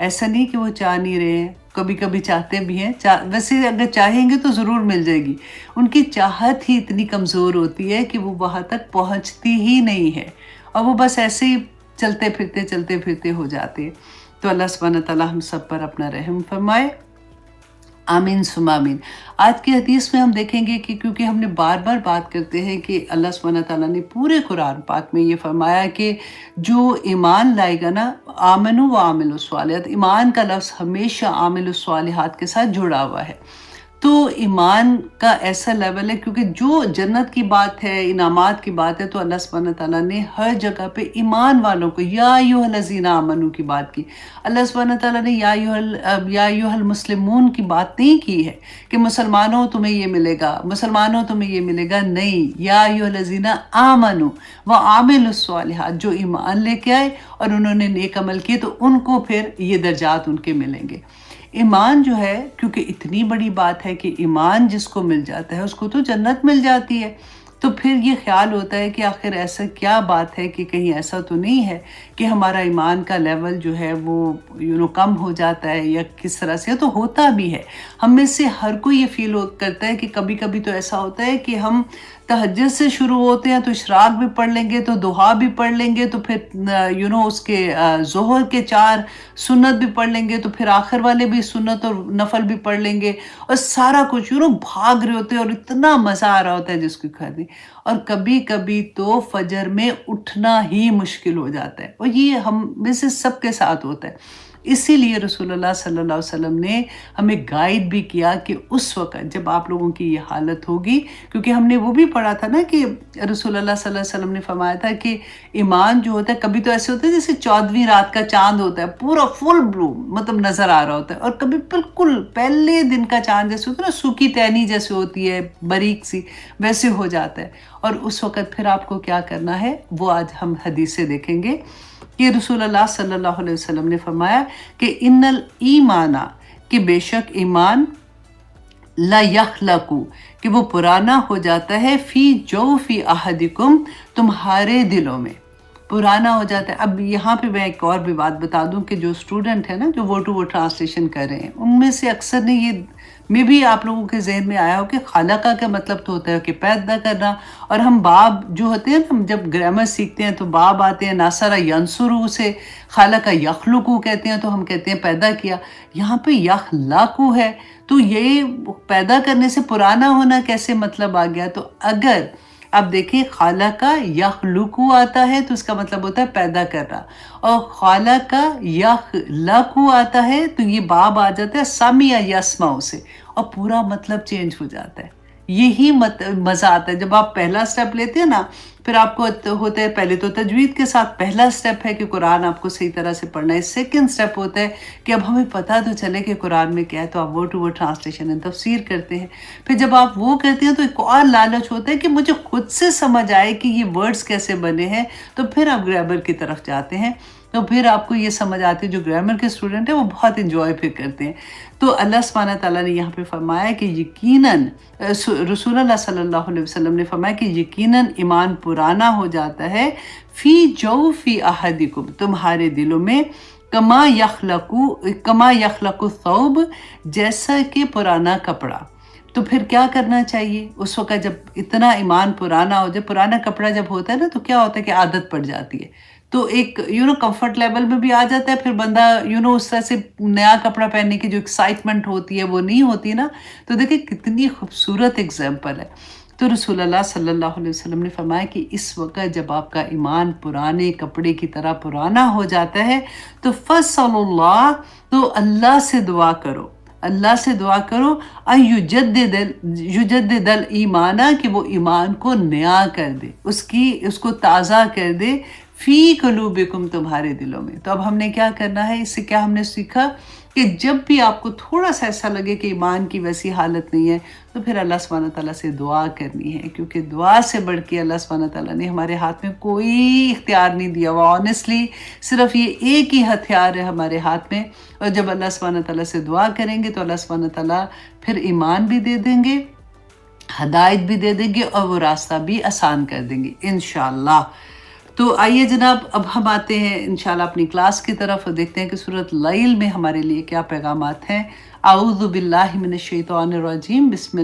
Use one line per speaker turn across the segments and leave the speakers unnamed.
ایسا نہیں کہ وہ چاہ نہیں رہے ہیں، کبھی کبھی چاہتے بھی ہیں، ویسے اگر چاہیں گے تو ضرور مل جائے گی، ان کی چاہت ہی اتنی کمزور ہوتی ہے کہ وہ وہاں تک پہنچتی ہی نہیں ہے، اور وہ بس ایسے ہی چلتے پھرتے ہو جاتے ہیں۔ تو اللہ سبحانہ تعالیٰ ہم سب پر اپنا رحم فرمائے، آمین ثم آمین۔ آج کی حدیث میں ہم دیکھیں گے کہ کیونکہ ہم نے بار بار بات کرتے ہیں کہ اللہ سبحانہ تعالیٰ نے پورے قرآن پاک میں یہ فرمایا کہ جو ایمان لائے گا نا، آمنو و عاملوا الصالحات، ایمان کا لفظ ہمیشہ عامل الصالحات کے ساتھ جڑا ہوا ہے۔ تو ایمان کا ایسا لیول ہے، کیونکہ جو جنت کی بات ہے، انعامات کی بات ہے، تو اللہ سبحانہ تعالیٰ نے ہر جگہ پہ ایمان والوں کو یا ایھا الذین آمنوا کی بات کی۔ اللہ سبحانہ تعالیٰ نے یا ایھا المسلمون کی بات نہیں کی ہے کہ مسلمانوں تمہیں یہ ملے گا، مسلمانوں تمہیں یہ ملے گا، نہیں، یا ایھا الذین آمنوا وعملوا الصالحات، جو ایمان لے کے آئے اور انہوں نے نیک عمل کیے تو ان کو پھر یہ درجات ان کے ملیں گے۔ ایمان جو ہے، کیونکہ اتنی بڑی بات ہے کہ ایمان جس کو مل جاتا ہے اس کو تو جنت مل جاتی ہے، تو پھر یہ خیال ہوتا ہے کہ آخر ایسا کیا بات ہے کہ کہیں ایسا تو نہیں ہے کہ ہمارا ایمان کا لیول جو ہے وہ کم ہو جاتا ہے یا کس طرح سے، تو ہوتا بھی ہے۔ ہم میں سے ہر کوئی یہ فیل کرتا ہے کہ کبھی کبھی تو ایسا ہوتا ہے کہ ہم تہجد سے شروع ہوتے ہیں تو اشراق بھی پڑھ لیں گے، تو ضحیٰ بھی پڑھ لیں گے، تو پھر اس کے ظہر کے 4 سنت بھی پڑھ لیں گے، تو پھر آخر والے بھی سنت اور نفل بھی پڑھ لیں گے، اور سارا کچھ بھاگ رہے ہوتے ہیں اور اتنا مزہ آ رہا ہوتا ہے جس کو کھانے۔ اور کبھی کبھی تو فجر میں اٹھنا ہی مشکل ہو جاتا ہے، اور یہ ہم میں سے سب کے ساتھ ہوتا ہے۔ اسی لیے رسول اللہ صلی اللہ علیہ وسلم نے ہمیں گائیڈ بھی کیا کہ اس وقت جب آپ لوگوں کی یہ حالت ہوگی، کیونکہ ہم نے وہ بھی پڑھا تھا نا کہ رسول اللہ صلی اللہ علیہ وسلم نے فرمایا تھا کہ ایمان جو ہوتا ہے کبھی تو ایسے ہوتا ہے جیسے 14ویں رات کا چاند ہوتا ہے، پورا فل بلو مطلب نظر آ رہا ہوتا ہے، اور کبھی بالکل پہلے دن کا چاند جیسے ہوتا ہے نا، سوکھی ٹہنی جیسے ہوتی ہے باریک سی، ویسے ہو جاتا ہے۔ اور اس وقت پھر آپ کو کیا کرنا ہے وہ آج ہم حدیث سے دیکھیں گے کہ رسول اللہ صلی اللہ علیہ وسلم نے فرمایا کہ ان الایمان، کہ بے شک ایمان، لا یخلق، کہ وہ پرانا ہو جاتا ہے، فی جوف احدکم، تمہارے دلوں میں پرانا ہو جاتا ہے۔ اب یہاں پہ میں ایک اور بھی بات بتا دوں کہ جو اسٹوڈنٹ ہیں نا، جو ورڈ ٹو ورڈ ٹرانسلیشن کر رہے ہیں، ان میں سے اکثر نے یہ میں بھی آپ لوگوں کے ذہن میں آیا ہو کہ خالقہ کا مطلب تو ہوتا ہے کہ پیدا کرنا، اور ہم باب جو ہوتے ہیں نا، ہم جب گرامر سیکھتے ہیں تو باب آتے ہیں، ناصر ینصرو سے خالقہ یخلقو کہتے ہیں، تو ہم کہتے ہیں پیدا کیا، یہاں پہ یخلقو ہے، تو یہ پیدا کرنے سے پرانا ہونا کیسے مطلب آ گیا؟ تو اگر اب دیکھیں خالقہ یخلقو آتا ہے تو اس کا مطلب ہوتا ہے پیدا کرنا، اور خالقہ یخلقو آتا ہے تو یہ باب آ جاتا ہے سمع یسمع سے، اور پورا مطلب چینج ہو جاتا ہے۔ یہی مزہ آتا ہے جب آپ پہلا سٹیپ لیتے ہیں نا، پھر آپ کو ہوتا ہے پہلے تو تجوید کے ساتھ پہلا سٹیپ ہے کہ قرآن آپ کو صحیح طرح سے پڑھنا ہے، سیکنڈ سٹیپ ہوتا ہے کہ اب ہمیں پتہ تو چلے کہ قرآن میں کیا ہے، تو آپ word to word translation and تفسیر کرتے ہیں۔ پھر جب آپ وہ کرتے ہیں تو ایک اور لالچ ہوتا ہے کہ مجھے خود سے سمجھ آئے کہ یہ ورڈز کیسے بنے ہیں، تو پھر آپ گرامر کی طرف جاتے ہیں، تو پھر آپ کو یہ سمجھ آتی ہے۔ جو گرامر کے اسٹوڈنٹ ہیں وہ بہت انجوائے پھر کرتے ہیں۔ تو اللہ سبحانہ تعالیٰ نے یہاں پہ فرمایا کہ یقیناً رسول اللہ صلی اللہ علیہ وسلم نے فرمایا کہ یقیناً ایمان پرانا ہو جاتا ہے، فی جوف احدکم، تمہارے دلوں میں، کما یخلق الثوب، جیسا کہ پرانا کپڑا۔ تو پھر کیا کرنا چاہیے اس وقت جب اتنا ایمان پرانا ہو جائے؟ پرانا کپڑا جب ہوتا ہے نا تو کیا ہوتا ہے کہ عادت پڑ جاتی ہے، تو ایک کمفرٹ لیول میں بھی آ جاتا ہے، پھر بندہ اس طرح سے نیا کپڑا پہننے کی جو ایکسائٹمنٹ ہوتی ہے وہ نہیں ہوتی نا۔ تو دیکھیں کتنی خوبصورت اگزامپل ہے۔ تو رسول اللہ صلی اللہ علیہ وسلم نے فرمایا کہ اس وقت جب آپ کا ایمان پرانے کپڑے کی طرح پرانا ہو جاتا ہے تو فصل اللہ، تو اللہ سے دعا کرو، اللہ سے دعا کرو، یجدد الایمان، کہ وہ ایمان کو نیا کر دے، اس کو تازہ کر دے، فی قلوبکم، تمہارے دلوں میں۔ تو اب ہم نے کیا کرنا ہے؟ اس سے کیا ہم نے سیکھا کہ جب بھی آپ کو تھوڑا سا ایسا لگے کہ ایمان کی ویسی حالت نہیں ہے تو پھر اللہ سبحانہ تعالیٰ سے دعا کرنی ہے، کیونکہ دعا سے بڑھ کے اللہ سبحانہ تعالیٰ نے ہمارے ہاتھ میں کوئی اختیار نہیں دیا ہوا۔ آنیسٹلی صرف یہ ایک ہی ہتھیار ہے ہمارے ہاتھ میں، اور جب اللہ سبحانہ تعالیٰ سے دعا کریں گے تو اللہ سبحانہ تعالیٰ پھر ایمان بھی دے دیں گے، ہدایت بھی دے دیں گے، اور وہ راستہ بھی آسان کر دیں گے انشاءاللہ۔ تو آئیے جناب اب ہم آتے ہیں انشاءاللہ اپنی کلاس کی طرف اور دیکھتے ہیں کہ سورۃ لیل میں ہمارے لیے کیا پیغامات ہیں۔ اعوذ باللہ من الشیطان الرجیم، بسم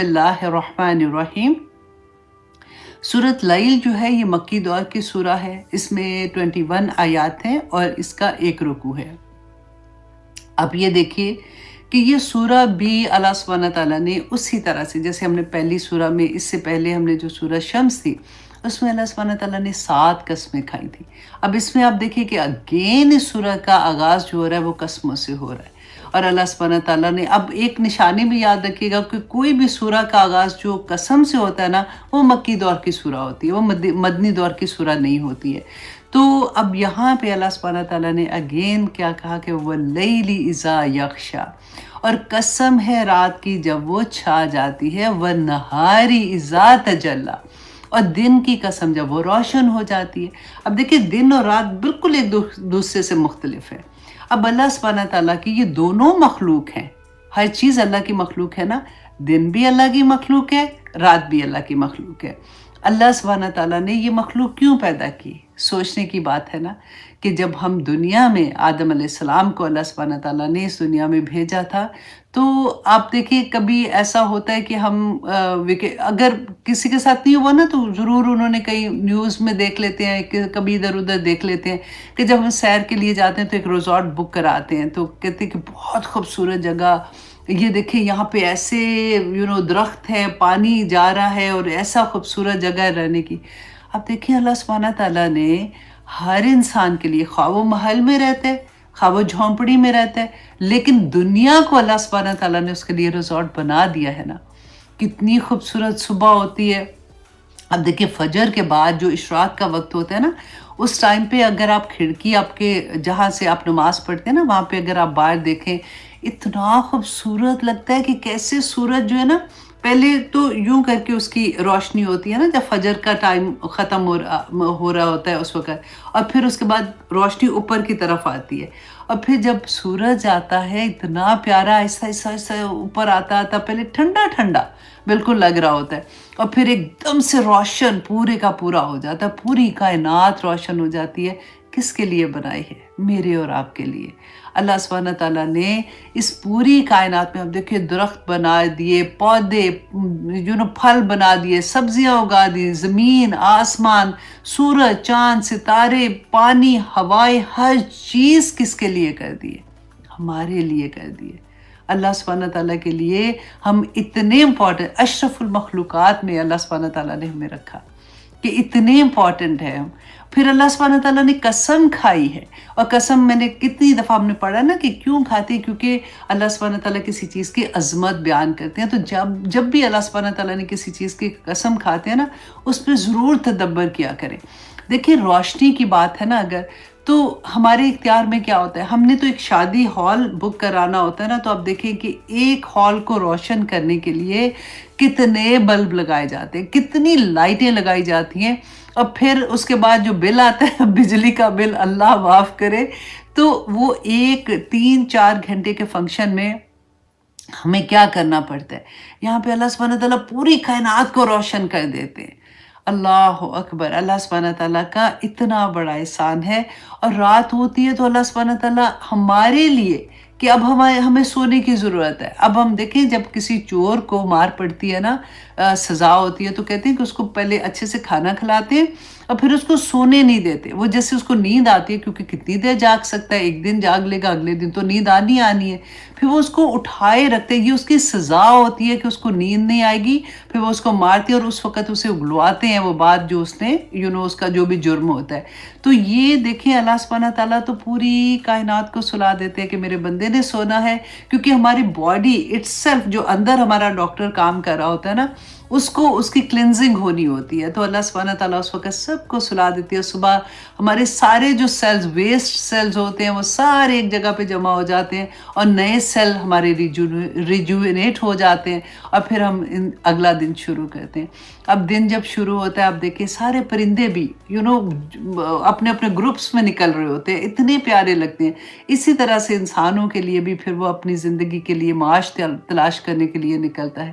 اللہ الرحمن الرحیم۔ سورۃ لیل جو ہے یہ مکی دور کی سورہ ہے، اس میں 21 آیات ہیں اور اس کا 1 رکوع ہے۔ اب یہ دیکھیے کہ یہ سورہ بھی اللہ سبحانہ تعالیٰ نے اسی طرح سے، جیسے ہم نے پہلی سورہ میں اس سے پہلے ہم نے جو سورہ شمس تھی اس میں اللہ سبحانہ تعالیٰ نے 7 قسمیں کھائی تھی۔ اب اس میں آپ دیکھیے کہ اگین اس سورہ کا آغاز جو ہو رہا ہے وہ قسموں سے ہو رہا ہے، اور اللہ سبحانہ تعالیٰ نے اب ایک نشانی بھی یاد رکھیے گا کہ کوئی بھی سورہ کا آغاز جو قسم سے ہوتا ہے نا، وہ مکی دور کی سورہ ہوتی ہے، وہ مدنی دور کی سورہ نہیں ہوتی ہے۔ تو اب یہاں پہ اللہ سبحانہ تعالیٰ نے اگین کیا کہا کہ وَاللَّيْلِ إِذَا يَغْشَى، اور قسم ہے رات کی جب وہ چھا جاتی ہے، وَالنَّهَارِ إِذَا تَجَلَّى، اور دن کی قسم جب وہ روشن ہو جاتی ہے۔ اب دیکھیں دن اور رات بالکل ایک دوسرے سے مختلف ہے۔ اب اللہ سبحانہ تعالیٰ کی یہ دونوں مخلوق ہیں، ہر چیز اللہ کی مخلوق ہے نا، دن بھی اللہ کی مخلوق ہے، رات بھی اللہ کی مخلوق ہے۔ اللہ سبحانہ تعالیٰ نے یہ مخلوق کیوں پیدا کی؟ سوچنے کی بات ہے نا کہ جب ہم دنیا میں آدم علیہ السلام کو اللہ سبحانہ تعالیٰ نے اس دنیا میں بھیجا تھا، تو آپ دیکھیں کبھی ایسا ہوتا ہے کہ ہم اگر کسی کے ساتھ نہیں ہوا نا تو ضرور انہوں نے کئی نیوز میں دیکھ لیتے ہیں کہ کبھی ادھر ادھر دیکھ لیتے ہیں کہ جب ہم سیر کے لیے جاتے ہیں تو ایک ریزورٹ بک کراتے ہیں تو کہتے ہیں کہ بہت خوبصورت جگہ، یہ دیکھیں یہاں پہ ایسے درخت ہے، پانی جا رہا ہے اور ایسا خوبصورت جگہ ہے رہنے کی۔ اب دیکھیں اللہ سبحانہ تعالیٰ نے ہر انسان کے لیے، خواہ وہ محل میں رہتا ہے خواہ وہ جھونپڑی میں رہتا ہے، لیکن دنیا کو اللہ سبحانہ تعالیٰ نے اس کے لیے ریزورٹ بنا دیا ہے نا۔ کتنی خوبصورت صبح ہوتی ہے۔ اب دیکھیں فجر کے بعد جو اشراق کا وقت ہوتا ہے نا، اس ٹائم پہ اگر آپ کھڑکی آپ کے جہاں سے آپ نماز پڑھتے ہیں نا وہاں پہ اگر آپ باہر دیکھیں، اتنا خوبصورت لگتا ہے کہ کیسے سورج جو ہے نا، پہلے تو یوں کر کے اس کی روشنی ہوتی ہے نا جب فجر کا ٹائم ختم ہو رہا ہوتا ہے اس وقت، اور پھر اس کے بعد روشنی اوپر کی طرف آتی ہے، اور پھر جب سورج آتا ہے اتنا پیارا آہستہ آہستہ آہستہ اوپر آتا پہلے ٹھنڈا ٹھنڈا بالکل لگ رہا ہوتا ہے، اور پھر ایک دم سے روشن پورے کا پورا ہو جاتا ہے، پوری کائنات روشن ہو جاتی ہے۔ کس کے لیے بنائی ہے؟ میرے اور آپ کے لیے۔ اللہ سبحانہ تعالیٰ نے اس پوری کائنات میں، اب دیکھیں درخت بنا دیے، پودے پھل بنا دیے، سبزیاں اگا دی، زمین، آسمان، سورج، چاند، ستارے، پانی، ہوائیں، ہر چیز کس کے لیے کر دیے؟ ہمارے لیے کر دیے۔ اللہ سبحانہ تعالیٰ کے لیے ہم اتنے امپورٹنٹ، اشرف المخلوقات میں اللہ سبحانہ تعالیٰ نے ہمیں رکھا کہ اتنے امپورٹنٹ ہے ہم۔ پھر اللہ سبحانہ تعالیٰ نے قسم کھائی ہے، اور قسم میں نے کتنی دفعہ ہم نے پڑھا نا کہ کیوں کھاتے ہیں، کیونکہ اللہ سبحانہ تعالیٰ کسی چیز کی عظمت بیان کرتے ہیں، تو جب بھی اللہ سبحانہ تعالیٰ نے کسی چیز کی قسم کھاتے ہیں نا اس پہ ضرور تدبر کیا کریں۔ دیکھیں روشنی کی بات ہے نا، اگر تو ہمارے اختیار میں کیا ہوتا ہے، ہم نے تو ایک شادی ہال بک کرانا ہوتا ہے نا، تو آپ دیکھیں کہ ایک ہال کو روشن کرنے کے لیے کتنے بلب لگائے جاتے ہیں، کتنی لائٹیں لگائی جاتی ہیں، اور پھر اس کے بعد جو بل آتا ہے بجلی کا بل، اللہ معاف کرے، تو وہ 3-4 گھنٹے کے فنکشن میں ہمیں کیا کرنا پڑتا ہے۔ یہاں پہ اللہ سبحانہ تعالیٰ پوری کائنات کو روشن کر دیتے ہیں۔ اللہ اکبر، اللہ سبحانہ تعالیٰ کا اتنا بڑا احسان ہے۔ اور رات ہوتی ہے تو اللہ سبحانہ تعالیٰ ہمارے لیے کہ اب ہمیں سونے کی ضرورت ہے۔ اب ہم دیکھیں جب کسی چور کو مار پڑتی ہے نا، سزا ہوتی ہے، تو کہتے ہیں کہ اس کو پہلے اچھے سے کھانا کھلاتے ہیں اور پھر اس کو سونے نہیں دیتے، وہ جیسے اس کو نیند آتی ہے، کیونکہ کتنی دیر جاگ سکتا ہے، ایک دن جاگ لے گا اگلے دن تو نیند آنی ہے، پھر وہ اس کو اٹھائے رکھتے ہیں، یہ اس کی سزا ہوتی ہے کہ اس کو نیند نہیں آئے گی، پھر وہ اس کو مارتے ہیں اور اس وقت اسے اگلواتے ہیں وہ بات جو اس نے اس کا جو بھی جرم ہوتا ہے۔ تو یہ دیکھیں اللہ سبحانہ تعالیٰ تو پوری کائنات کو سلا دیتے ہیں کہ میرے بندے نے سونا ہے، کیونکہ ہماری باڈی اٹ سیلف جو اندر ہمارا ڈاکٹر کام کر رہا ہوتا ہے نا، اس کی کلینزنگ ہونی ہوتی ہے، تو اللہ سبحانہ تعالیٰ اس وقت سب کو سلا دیتی ہے۔ صبح ہمارے سارے جو سیلز، ویسٹ سیلز ہوتے ہیں، وہ سارے ایک جگہ پہ جمع ہو جاتے ہیں اور نئے سیل ہمارے ریجوینیٹ ہو جاتے ہیں، اور پھر ہم اگلا دن شروع کرتے ہیں۔ اب دن جب شروع ہوتا ہے، اب دیکھیں سارے پرندے بھی اپنے اپنے گروپس میں نکل رہے ہوتے ہیں، اتنے پیارے لگتے ہیں۔ اسی طرح سے انسانوں کے لیے بھی پھر وہ اپنی زندگی کے لیے معاش تلاش کرنے کے لیے نکلتا ہے۔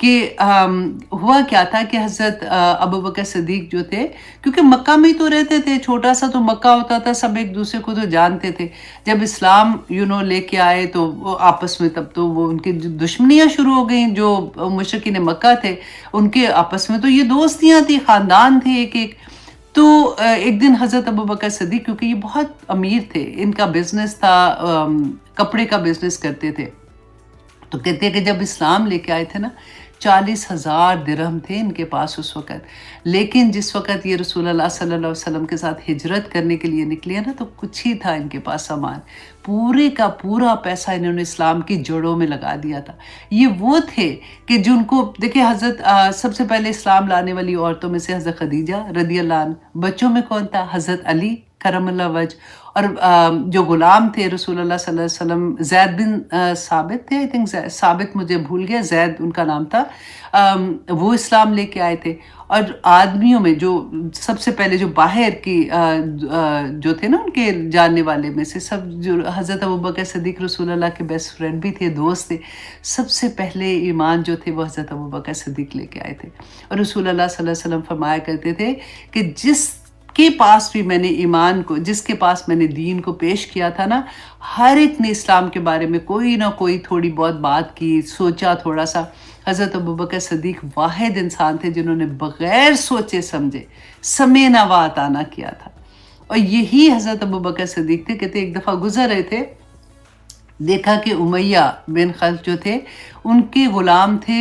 کہ ہوا کیا تھا کہ حضرت ابو بکر صدیق جو تھے، کیونکہ مکہ میں ہی تو رہتے تھے، چھوٹا سا تو مکہ ہوتا تھا، سب ایک دوسرے کو تو جانتے تھے۔ جب اسلام لے کے آئے تو وہ آپس میں، تب تو وہ ان کی دشمنیاں شروع ہو گئیں، جو مشرکین مکہ تھے ان کے آپس میں تو یہ دوستیاں تھی، خاندان تھے ایک ایک۔ تو ایک دن حضرت ابو بکر صدیق، کیونکہ یہ بہت امیر تھے، ان کا بزنس تھا، کپڑے کا بزنس کرتے تھے، تو کہتے ہیں کہ جب اسلام لے کے آئے تھے نا، 40,000 درہم تھے ان کے پاس اس وقت، لیکن جس وقت یہ رسول اللہ صلی اللہ علیہ وسلم کے ساتھ ہجرت کرنے کے لیے نکلے نا، تو کچھ ہی تھا ان کے پاس سامان، پورے کا پورا پیسہ انہوں نے اسلام کی جڑوں میں لگا دیا تھا۔ یہ وہ تھے کہ جن کو دیکھیں، حضرت سب سے پہلے اسلام لانے والی عورتوں میں سے حضرت خدیجہ رضی اللہ عنہ، بچوں میں کون تھا؟ حضرت علی کرم اللہ وجہ، اور جو غلام تھے رسول اللہ صلی اللہ علیہ وسلم، زید بن ثابت تھے، آئی تھنک ثابت، مجھے بھول گیا، زید ان کا نام تھا، وہ اسلام لے کے آئے تھے۔ اور آدمیوں میں جو سب سے پہلے جو باہر کی جو تھے نا ان کے جاننے والے میں سے، سب جو حضرت ابوبکر صدیق رسول اللہ کے بیسٹ فرینڈ بھی تھے، دوست تھے، سب سے پہلے ایمان جو تھے وہ حضرت ابوبکر صدیق لے کے آئے تھے۔ اور رسول اللہ صلی اللہ علیہ وسلم فرمایا کرتے تھے کہ جس کے پاس بھی میں نے ایمان کو، جس کے پاس میں نے دین کو پیش کیا تھا نا، ہر ایک نے اسلام کے بارے میں کوئی نہ کوئی تھوڑی بہت بات کی، سوچا تھوڑا سا۔ حضرت ابوبکر صدیق واحد انسان تھے جنہوں نے بغیر سوچے سمجھے سمے نوا عطا کیا تھا۔ اور یہی حضرت ابوبکر صدیق تھے، کہتے ایک دفعہ گزر رہے تھے، دیکھا کہ امیہ بن خلف جو تھے، ان کے غلام تھے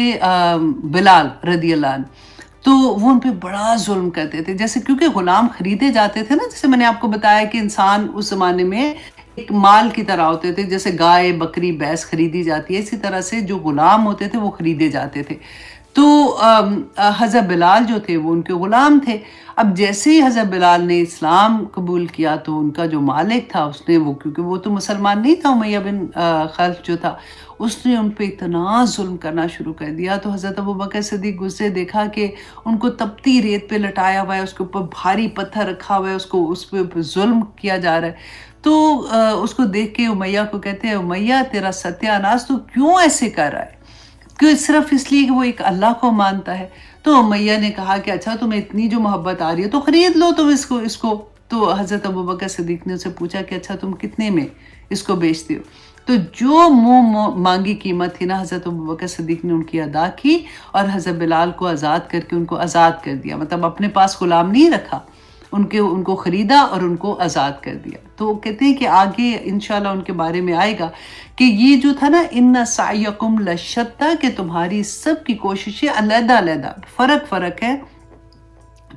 بلال رضی اللہ عنہ، تو وہ ان پہ بڑا ظلم کرتے تھے، جیسے کیونکہ غلام خریدے جاتے تھے نا، جیسے میں نے آپ کو بتایا کہ انسان اس زمانے میں ایک مال کی طرح ہوتے تھے، جیسے گائے بکری بھینس خریدی جاتی ہے، اسی طرح سے جو غلام ہوتے تھے وہ خریدے جاتے تھے۔ تو حضرت بلال جو تھے وہ ان کے غلام تھے۔ اب جیسے ہی حضرت بلال نے اسلام قبول کیا تو ان کا جو مالک تھا، اس نے وہ، کیونکہ وہ تو مسلمان نہیں تھا، امیہ بن خلف جو تھا، اس نے ان پہ اتنا ظلم کرنا شروع کر دیا۔ تو حضرت ابوبکر صدیق غصے، دیکھا کہ ان کو تپتی ریت پہ لٹایا ہوا ہے، اس کے اوپر بھاری پتھر رکھا ہوا ہے، اس پہ ظلم کیا جا رہا ہے۔ تو اس کو دیکھ کے امیہ کو کہتے ہیں، امیہ تیرا ستیہ ناش، تو کیوں ایسے کر رہا ہے؟ کہ صرف اس لیے کہ وہ ایک اللہ کو مانتا ہے۔ تو امیہ نے کہا کہ اچھا تمہیں اتنی جو محبت آ رہی ہے تو خرید لو تم اس کو۔ تو حضرت ابوبکر صدیق نے اسے پوچھا کہ اچھا تم کتنے میں اس کو بیچتے ہو؟ تو جو منہ مانگی قیمت تھی نا، حضرت ابوبکر صدیق نے ان کی ادا کی، اور حضرت بلال کو آزاد کر کے ان کو آزاد کر دیا، مطلب اپنے پاس غلام نہیں رکھا، ان کو خریدا اور ان کو آزاد کر دیا۔ تو کہتے ہیں کہ آگے انشاءاللہ ان کے بارے میں آئے گا کہ یہ جو تھا نا، ان سعیکم لشتیٰ، کہ تمہاری سب کی کوششیں علیحدہ علیحدہ، فرق ہے۔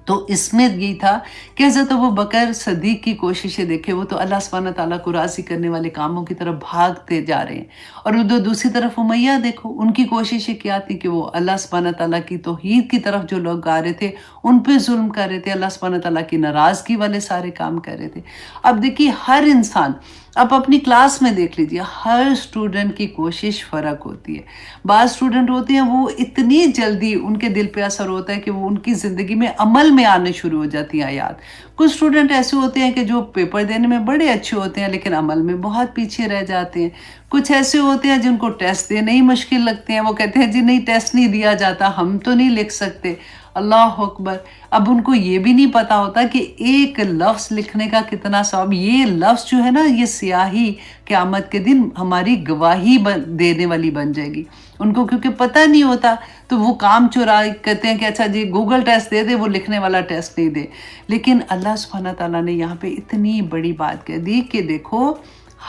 تو اس میں یہی تھا کہ حضرت ابوبکر صدیق کی کوششیں دیکھیں، وہ تو اللہ سبحانہ تعالیٰ کو راضی کرنے والے کاموں کی طرف بھاگتے جا رہے ہیں، اور ادھر دوسری طرف امیہ دیکھو، ان کی کوششیں کیا تھی کہ وہ اللہ سبحانہ تعالیٰ کی توحید کی طرف جو لوگ آ رہے تھے ان پہ ظلم کر رہے تھے، اللہ سبحانہ تعالیٰ کی ناراضگی والے سارے کام کر رہے تھے۔ اب دیکھیے ہر انسان، آپ اپنی کلاس میں دیکھ لیجیے، ہر اسٹوڈنٹ کی کوشش فرق ہوتی ہے۔ بعض اسٹوڈنٹ ہوتے ہیں وہ اتنی جلدی ان کے دل پہ اثر ہوتا ہے کہ وہ ان کی زندگی میں عمل میں آنے شروع ہو جاتی ہیں آیات۔ کچھ اسٹوڈنٹ ایسے ہوتے ہیں کہ جو پیپر دینے میں بڑے اچھے ہوتے ہیں لیکن عمل میں بہت پیچھے رہ جاتے ہیں۔ کچھ ایسے ہوتے ہیں جن کو ٹیسٹ دینے ہی مشکل لگتے ہیں، وہ کہتے ہیں جی نہیں ٹیسٹ نہیں دیا جاتا، ہم تو نہیں لکھ سکتے۔ اللہ اکبر! اب ان کو یہ بھی نہیں پتا ہوتا کہ ایک لفظ لکھنے کا کتنا ثواب، یہ لفظ جو ہے نا، یہ سیاہی قیامت کے دن ہماری گواہی دینے والی بن جائے گی۔ ان کو کیونکہ پتہ نہیں ہوتا تو وہ کام چورا کہتے ہیں کہ اچھا جی گوگل ٹیسٹ دے دے، وہ لکھنے والا ٹیسٹ نہیں دے۔ لیکن اللہ سبحانہ تعالیٰ نے یہاں پہ اتنی بڑی بات کہہ دی کہ دیکھو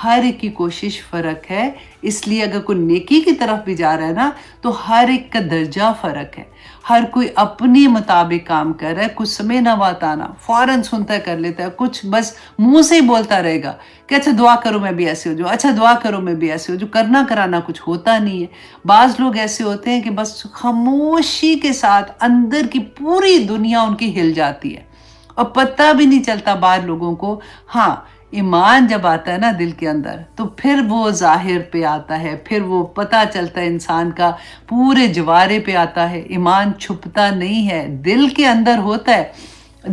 ہر ایک کی کوشش فرق ہے، اس لیے اگر کوئی نیکی کی طرف بھی جا رہا ہے نا تو ہر ایک کا درجہ فرق ہے، ہر کوئی اپنے مطابق کام کر رہا ہے۔ کچھ سمے نہ واتانا فوراً سنتا کر لیتا ہے، کچھ بس منہ سے ہی بولتا رہے گا کہ اچھا دعا کرو میں بھی ایسے ہو جاؤں، اچھا دعا کرو میں بھی ایسے ہو جاؤں، کرنا کرانا کچھ ہوتا نہیں ہے۔ بعض لوگ ایسے ہوتے ہیں کہ بس خاموشی کے ساتھ اندر کی پوری دنیا ان کی ہل جاتی ہے اور پتہ بھی نہیں چلتا بعض لوگوں کو۔ ہاں، ایمان جب آتا ہے نا دل کے اندر تو پھر وہ ظاہر پہ آتا ہے، پھر وہ پتہ چلتا ہے انسان کا، پورے جوارے پہ آتا ہے۔ ایمان چھپتا نہیں ہے، دل کے اندر ہوتا ہے۔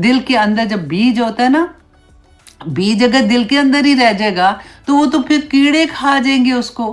دل کے اندر جب بیج ہوتا ہے نا، بیج اگر دل کے اندر ہی رہ جائے گا تو وہ تو پھر کیڑے کھا جائیں گے اس کو،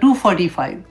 245,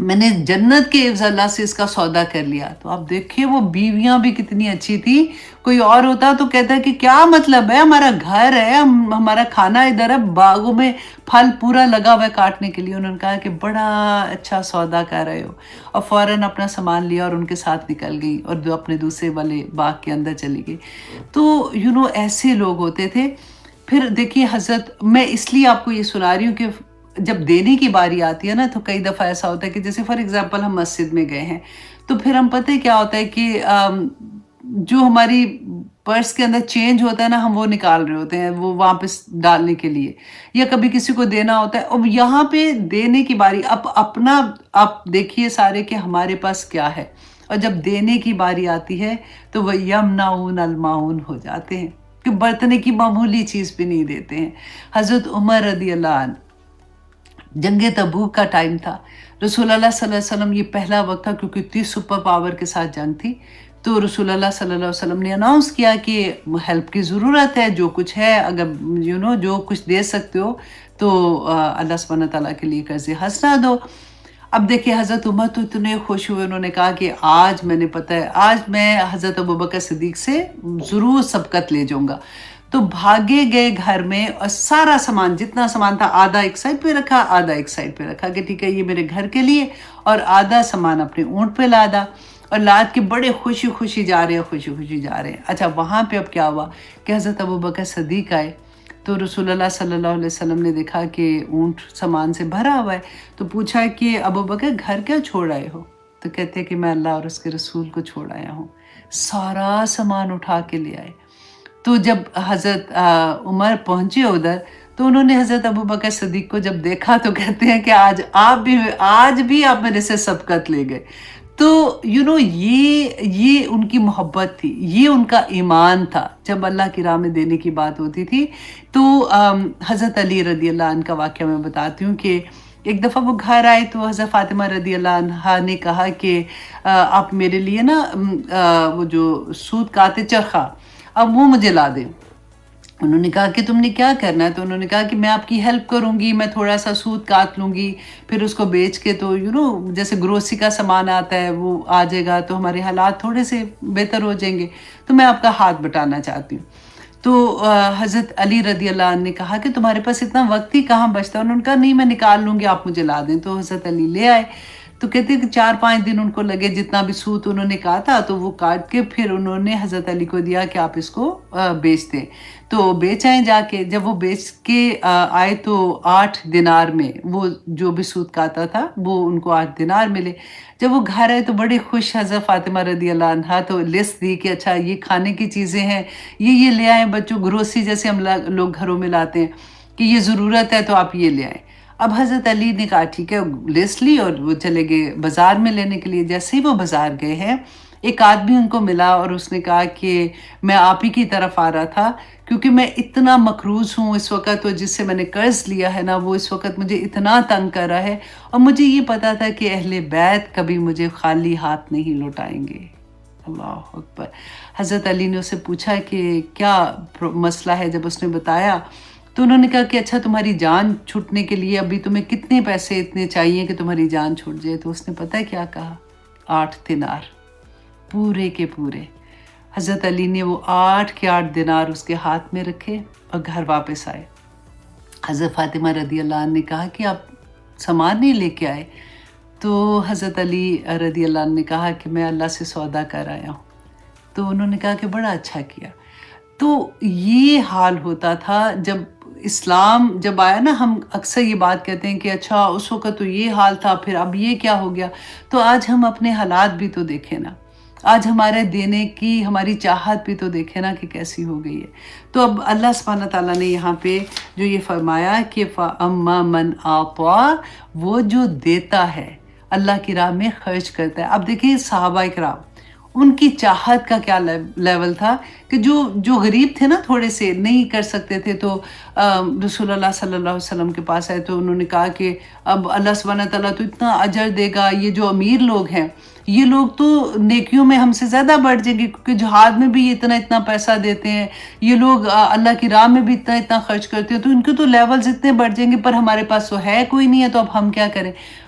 میں نے جنت کے عوض اللہ سے اس کا سودا کر لیا۔ تو آپ دیکھیے وہ بیویاں بھی کتنی اچھی تھی۔ کوئی اور ہوتا تو کہتا ہے کہ کیا مطلب ہے، ہمارا گھر ہے، ہمارا کھانا ادھر ہے، باغوں میں پھل پورا لگا ہوا ہے کاٹنے کے لیے۔ انہوں نے کہا کہ بڑا اچھا سودا کر رہے ہو، اور فوراً اپنا سامان لیا اور ان کے ساتھ نکل گئی، اور اپنے دوسرے والے باغ کے اندر چلی گئی۔ تو ایسے لوگ ہوتے تھے۔ پھر دیکھیے حضرت، میں اس لیے آپ کو یہ سنا رہی ہوں کہ جب دینے کی باری آتی ہے نا، تو کئی دفعہ ایسا ہوتا ہے کہ جیسے فار ایگزامپل ہم مسجد میں گئے ہیں، تو پھر ہم پتہ ہے کیا ہوتا ہے کہ جو ہماری پرس کے اندر چینج ہوتا ہے نا، ہم وہ نکال رہے ہوتے ہیں وہ واپس ڈالنے کے لیے، یا کبھی کسی کو دینا ہوتا ہے۔ اب یہاں پہ دینے کی باری، اپنا آپ دیکھیے سارے کہ ہمارے پاس کیا ہے، اور جب دینے کی باری آتی ہے تو وہ یمنعون الماعون ہو جاتے ہیں کہ برتنے کی معمولی چیز بھی نہیں دیتے ہیں۔ حضرت عمر رضی اللہ عنہ، جنگ تبوک کا ٹائم تھا، رسول اللہ صلی اللہ علیہ وسلم، یہ پہلا وقت تھا کیونکہ اتنی سپر پاور کے ساتھ جنگ تھی، تو رسول اللہ صلی اللہ علیہ وسلم نے اناؤنس کیا کہ ہیلپ کی ضرورت ہے، جو کچھ ہے اگر جو کچھ دے سکتے ہو تو اللہ سبحانہ تعالیٰ کے لیے قرض حسنہ دو۔ اب دیکھیں حضرت عمر تو اتنے خوش ہوئے، انہوں نے کہا کہ آج میں نے پتہ ہے، آج میں حضرت ابوبکر صدیق سے ضرور سبقت لے جاؤں گا۔ تو بھاگے گئے گھر میں، اور سارا سامان، جتنا سامان تھا، آدھا ایک سائڈ پہ رکھا، آدھا ایک سائڈ پہ رکھا کہ ٹھیک ہے یہ میرے گھر کے لیے، اور آدھا سامان اپنے اونٹ پہ لادا، اور لاد کے بڑے خوشی خوشی جا رہے ہیں، خوشی خوشی جا رہے ہیں۔ اچھا، وہاں پہ اب کیا ہوا کہ حضرت ابوبکر صدیق آئے، تو رسول اللہ صلی اللہ علیہ وسلم نے دیکھا کہ اونٹ سامان سے بھرا ہوا ہے، تو پوچھا کہ ابوبکر گھر کیا چھوڑ آئے ہو؟ تو کہتے ہیں کہ میں اللہ اور اس کے رسول کو چھوڑ آیا ہوں۔ سارا سامان اٹھا کے لے آئے۔ تو جب حضرت عمر پہنچے ادھر، تو انہوں نے حضرت ابوبکر صدیق کو جب دیکھا تو کہتے ہیں کہ آج بھی آپ میرے سے سبقت لے گئے۔ تو یہ ان کی محبت تھی، یہ ان کا ایمان تھا۔ جب اللہ کی راہ میں دینے کی بات ہوتی تھی تو حضرت علی رضی اللہ عنہ کا واقعہ میں بتاتی ہوں کہ ایک دفعہ وہ گھر آئے تو حضرت فاطمہ رضی اللہ عنہا نے کہا کہ آپ میرے لیے نا وہ جو سود کاتے چرخہ، اب وہ مجھے لا دیں۔ انہوں نے کہا کہ تم نے کیا کرنا ہے؟ تو انہوں نے کہا کہ میں آپ کی ہیلپ کروں گی، میں تھوڑا سا سود کاٹ لوں گی، پھر اس کو بیچ کے تو جیسے گروسری کا سامان آتا ہے وہ آ جائے گا تو ہمارے حالات تھوڑے سے بہتر ہو جائیں گے، تو میں آپ کا ہاتھ بٹانا چاہتی ہوں۔ تو حضرت علی رضی اللہ عنہ نے کہا کہ تمہارے پاس اتنا وقت ہی کہاں بچتا ہے؟ انہوں نے کہا نہیں میں نکال لوں گی، آپ مجھے لا دیں۔ تو حضرت علی لے آئے، تو کہتے ہیں کہ 4-5 دن ان کو لگے، جتنا بھی سوت انہوں نے کہا تھا تو وہ کاٹ کے پھر انہوں نے حضرت علی کو دیا کہ آپ اس کو بیچ دیں۔ تو بیچ آئے جا کے، جب وہ بیچ کے آئے تو 8 دینار میں، وہ جو بھی سود کاتا تھا وہ ان کو 8 دینار ملے۔ جب وہ گھر آئے تو بڑے خوش حضرت فاطمہ رضی اللہ عنہا، تو لسٹ دی کہ اچھا یہ کھانے کی چیزیں ہیں، یہ لے آئیں بچوں، گروسری جیسے ہم لوگ گھروں میں لاتے ہیں کہ یہ ضرورت ہے تو آپ یہ لے آئیں۔ اب حضرت علی نے کہا ٹھیک ہے، لسٹ لی اور وہ چلے گئے بازار میں لینے کے لیے۔ جیسے ہی وہ بازار گئے ہیں، ایک آدمی ان کو ملا اور اس نے کہا کہ میں آپ ہی کی طرف آ رہا تھا کیونکہ میں اتنا مقروض ہوں اس وقت، اور جس سے میں نے قرض لیا ہے نا وہ اس وقت مجھے اتنا تنگ کر رہا ہے، اور مجھے یہ پتا تھا کہ اہل بیت کبھی مجھے خالی ہاتھ نہیں لوٹائیں گے۔ اللہ اکبر۔ حضرت علی نے اسے پوچھا کہ کیا مسئلہ ہے؟ جب اس نے بتایا تو انہوں نے کہا کہ اچھا تمہاری جان چھوٹنے کے لیے ابھی تمہیں کتنے پیسے اتنے چاہیے کہ تمہاری جان چھوٹ جائے؟ تو اس نے پتہ ہے کیا کہا؟ 8 دینار پورے کے پورے۔ حضرت علی نے وہ 8 کے 8 دینار اس کے ہاتھ میں رکھے اور گھر واپس آئے۔ حضرت فاطمہ رضی اللہ عنہ نے کہا کہ آپ سامان نہیں لے کے آئے؟ تو حضرت علی رضی اللہ عنہ نے کہا کہ میں اللہ سے سودا کر آیا ہوں۔ تو انہوں نے کہا کہ بڑا اچھا کیا۔ تو یہ حال ہوتا تھا جب اسلام جب آیا نا، ہم اکثر یہ بات کہتے ہیں کہ اچھا اس وقت تو یہ حال تھا، پھر اب یہ کیا ہو گیا؟ تو آج ہم اپنے حالات بھی تو دیکھیں نا، آج ہمارے دینے کی ہماری چاہت بھی تو دیکھیں نا کہ کیسی ہو گئی ہے۔ تو اب اللہ سبحانہ تعالیٰ نے یہاں پہ جو یہ فرمایا کہ فَأَمَّا مَنْ أَعْطَىٰ، وہ جو دیتا ہے، اللہ کی راہ میں خرچ کرتا ہے۔ اب دیکھیں صحابہ اکرام، ان کی چاہت کا کیا لیول تھا کہ جو غریب تھے نا، تھوڑے سے نہیں کر سکتے تھے، تو رسول اللہ صلی اللہ علیہ وسلم کے پاس آئے تو انہوں نے کہا کہ اب اللہ سبحانہ تعالیٰ تو اتنا اجر دے گا، یہ جو امیر لوگ ہیں یہ لوگ تو نیکیوں میں ہم سے زیادہ بڑھ جائیں گے، کیونکہ جہاد میں بھی یہ اتنا پیسہ دیتے ہیں، یہ لوگ اللہ کی راہ میں بھی اتنا خرچ کرتے ہیں، تو ان کے تو لیولز اتنے بڑھ جائیں گے، پر ہمارے پاس تو ہے کوئی نہیں ہے، تو اب ہم کیا کریں؟